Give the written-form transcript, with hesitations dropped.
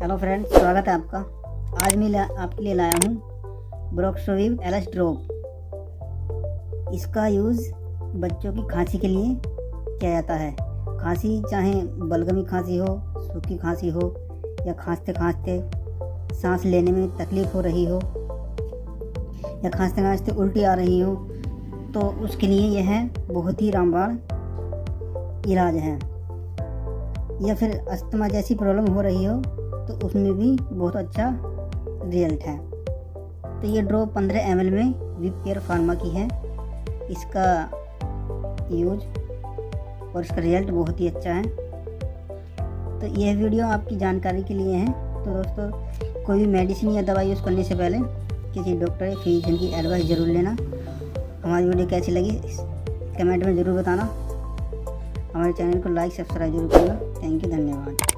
Hello friends, स्वागत है आपका। आज मैं आपके लिए लाया हूँ ब्रोक्सोविव एलएस ड्रॉप। इसका यूज़ बच्चों की खांसी के लिए किया जाता है। खांसी चाहे बलगमी खांसी हो, सूखी खांसी हो या खांसते खांसते सांस लेने में तकलीफ़ हो रही हो या खांसते खांसते उल्टी आ रही हो, तो उसके लिए यह बहुत ही रामबाण इलाज है। या फिर अस्थमा जैसी प्रॉब्लम हो रही हो तो उसमें भी बहुत अच्छा रिजल्ट है। तो ये ड्रॉप 15 ml में विपकेयर फार्मा की है। इसका यूज और इसका रिजल्ट बहुत ही अच्छा है। तो यह वीडियो आपकी जानकारी के लिए है। तो दोस्तों, कोई भी मेडिसिन या दवाई यूज़ करने से पहले किसी डॉक्टर या फिजिशियन की एडवाइस ज़रूर लेना। हमारी वीडियो कैसी लगी कमेंट में ज़रूर बताना। हमारे चैनल को लाइक सब्सक्राइब जरूर करना। थैंक यू, धन्यवाद।